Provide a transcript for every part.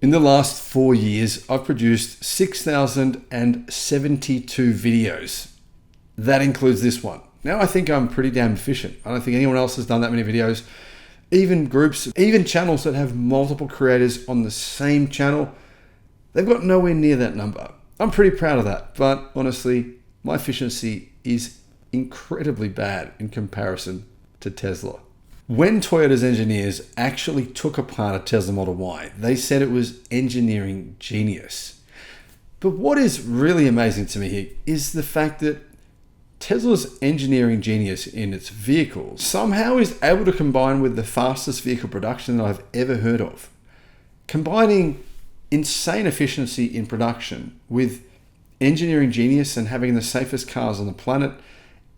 In the last 4 years, I've produced 6,072 videos. That includes this one. Now I think I'm pretty damn efficient. I don't think anyone else has done that many videos. Even groups, even channels that have multiple creators on the same channel, they've got nowhere near that number. I'm pretty proud of that, but honestly, my efficiency is incredibly bad in comparison to Tesla. When Toyota's engineers actually took apart a Tesla Model Y, they said it was engineering genius. But what is really amazing to me here is the fact that Tesla's engineering genius in its vehicles somehow is able to combine with the fastest vehicle production that I've ever heard of. Combining insane efficiency in production with engineering genius and having the safest cars on the planet,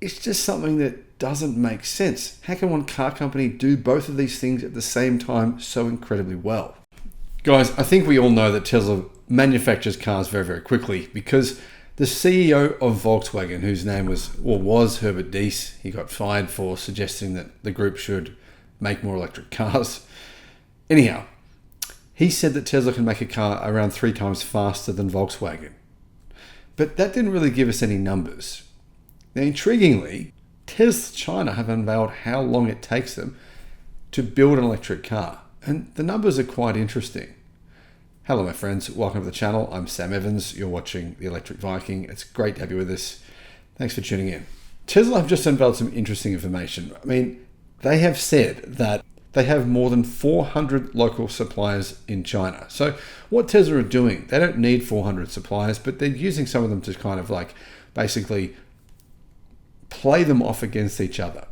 it's just something that doesn't make sense. How can one car company do both of these things at the same time so incredibly well? Guys, I think we all know that Tesla manufactures cars very, very quickly because the CEO of Volkswagen, whose name was Herbert Diess, he got fired for suggesting that the group should make more electric cars. Anyhow, he said that Tesla can make a car around 3 times faster than Volkswagen. But that didn't really give us any numbers. Now, intriguingly, Tesla China have unveiled how long it takes them to build an electric car. And the numbers are quite interesting. Hello, my friends. Welcome to the channel. I'm Sam Evans. You're watching The Electric Viking. It's great to have you with us. Thanks for tuning in. Tesla have just unveiled some interesting information. I mean, they have said that they have more than 400 local suppliers in China. So what Tesla are doing, they don't need 400 suppliers, but they're using some of them to kind of like basically play them off against each other.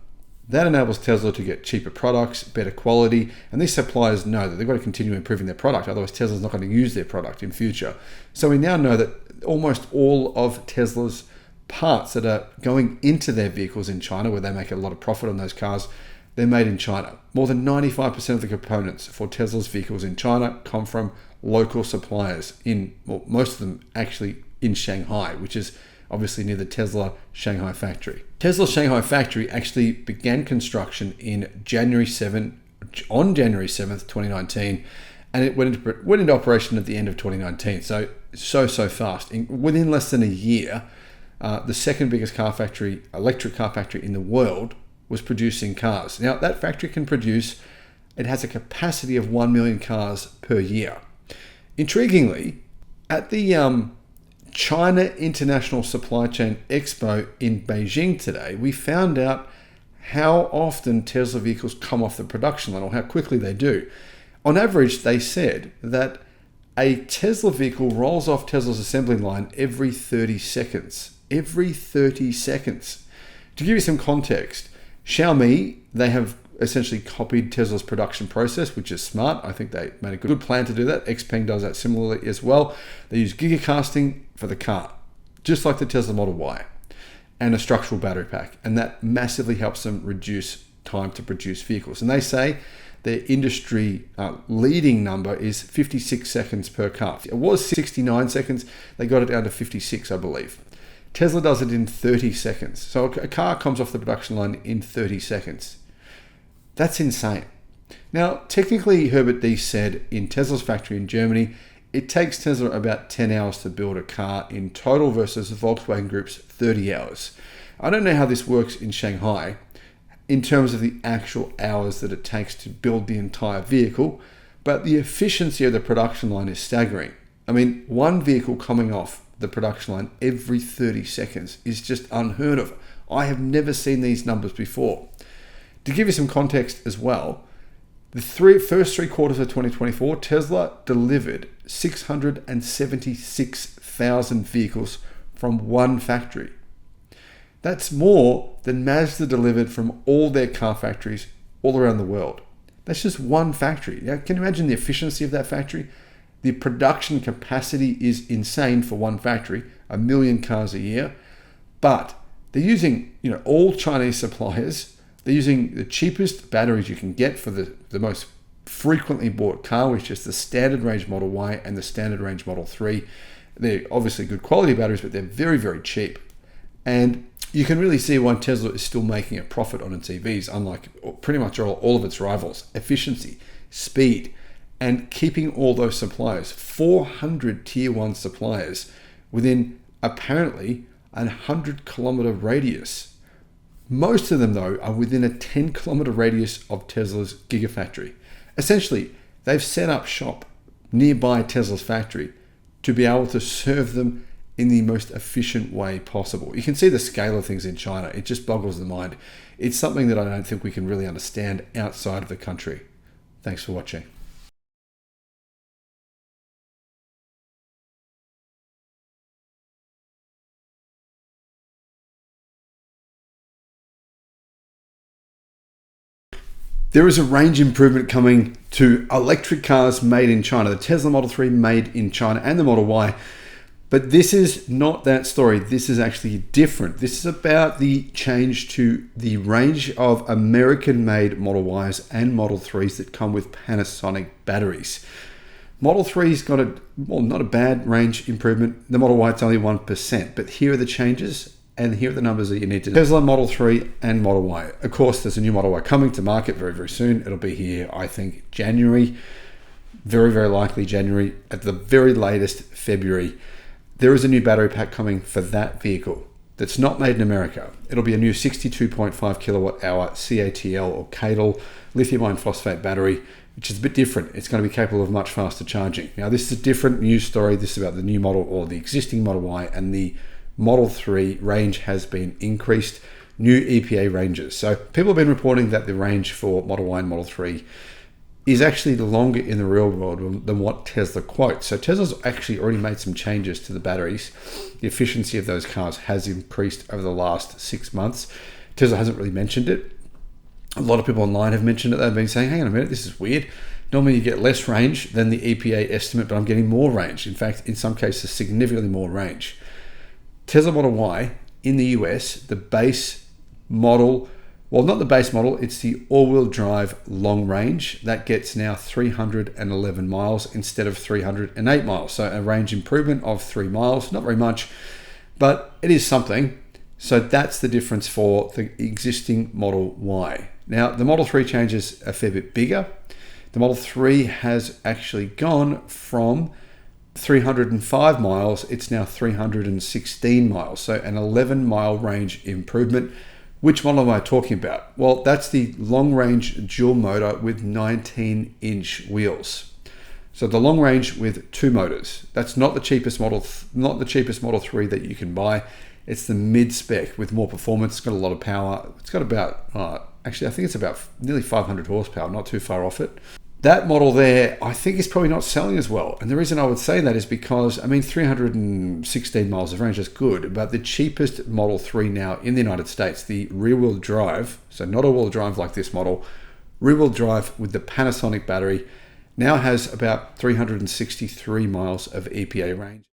That enables Tesla to get cheaper products, better quality, and these suppliers know that they've got to continue improving their product, otherwise Tesla's not going to use their product in future. So we now know that almost all of Tesla's parts that are going into their vehicles in China, where they make a lot of profit on those cars, they're made in China. More than 95% of the components for Tesla's vehicles in China come from local suppliers most of them actually in Shanghai, which is obviously near the Tesla Shanghai factory. Tesla's Shanghai factory actually began construction on January 7th, 2019, and it went into operation at the end of 2019. So fast. Within less than a year, the second biggest electric car factory in the world was producing cars. Now that factory it has a capacity of 1 million cars per year. Intriguingly, at the China International Supply Chain Expo in Beijing today, we found out how often Tesla vehicles come off the production line, or how quickly they do. On average, they said that a Tesla vehicle rolls off Tesla's assembly line every 30 seconds. Every 30 seconds. To give you some context, Xiaomi, they have essentially copied Tesla's production process, which is smart. I think they made a good plan to do that. XPeng does that similarly as well. They use gigacasting for the car, just like the Tesla Model Y, and a structural battery pack. And that massively helps them reduce time to produce vehicles. And they say their industry leading number is 56 seconds per car. It was 69 seconds. They got it down to 56, I believe. Tesla does it in 30 seconds. So a car comes off the production line in 30 seconds. That's insane. Now, technically, Herbert Diess said in Tesla's factory in Germany, it takes Tesla about 10 hours to build a car in total versus Volkswagen Group's 30 hours. I don't know how this works in Shanghai in terms of the actual hours that it takes to build the entire vehicle, but the efficiency of the production line is staggering. I mean, one vehicle coming off the production line every 30 seconds is just unheard of. I have never seen these numbers before. To give you some context as well, the first 3 quarters of 2024, Tesla delivered 676,000 vehicles from one factory. That's more than Mazda delivered from all their car factories all around the world. That's just one factory. Now, can you imagine the efficiency of that factory? The production capacity is insane for one factory, 1 million cars a year. But they're using all Chinese suppliers. They're using the cheapest batteries you can get for the most frequently bought car, which is the standard range Model Y and the standard range Model 3. They're obviously good quality batteries, but they're very, very cheap. And you can really see why Tesla is still making a profit on its EVs, unlike pretty much all of its rivals. Efficiency, speed, and keeping all those suppliers, 400 tier 1 suppliers within apparently a 100-kilometer radius. Most of them, though, are within a 10-kilometer radius of Tesla's Gigafactory. Essentially, they've set up shop nearby Tesla's factory to be able to serve them in the most efficient way possible. You can see the scale of things in China. It just boggles the mind. It's something that I don't think we can really understand outside of the country. Thanks for watching. There is a range improvement coming to electric cars made in China, the Tesla Model 3 made in China and the Model Y. But this is not that story. This is actually different. This is about the change to the range of American-made Model Ys and Model 3s that come with Panasonic batteries. Model 3's got not a bad range improvement. The Model Y, it's only 1%. But here are the changes, and here are the numbers that you need to know. Tesla Model 3 and Model Y. Of course, there's a new Model Y coming to market very, very soon. It'll be here, I think, January. Very, very likely January. At the very latest, February. There is a new battery pack coming for that vehicle that's not made in America. It'll be a new 62.5 kilowatt hour CATL or CATL lithium iron phosphate battery, which is a bit different. It's going to be capable of much faster charging. Now, this is a different news story. This is about the new model or the existing Model Y, and the Model 3 range has been increased, new EPA ranges. So people have been reporting that the range for Model Y and Model 3 is actually longer in the real world than what Tesla quotes. So Tesla's actually already made some changes to the batteries. The efficiency of those cars has increased over the last 6 months. Tesla hasn't really mentioned it. A lot of people online have mentioned it. They've been saying, hang on a minute, this is weird. Normally you get less range than the EPA estimate, but I'm getting more range. In fact, in some cases, significantly more range. Tesla Model Y in the US, the base model, well, not the base model, it's the all-wheel drive long range. That gets now 311 miles instead of 308 miles. So a range improvement of 3 miles, not very much, but it is something. So that's the difference for the existing Model Y. Now, the Model 3 changes a fair bit bigger. The Model 3 has actually gone from 305 miles, it's now 316 miles. So an 11-mile range improvement. Which model am I talking about? Well, that's the long range dual motor with 19-inch wheels. So the long range with 2 motors. That's not the cheapest Model 3 that you can buy. It's the mid-spec with more performance. It's got a lot of power. It's got about, actually I think it's about nearly 500 horsepower, not too far off it. That model there, I think, is probably not selling as well. And the reason I would say that is because, 316 miles of range is good, but the cheapest Model 3 now in the United States, the rear-wheel drive, so not all-wheel drive like this model, rear-wheel drive with the Panasonic battery, now has about 363 miles of EPA range.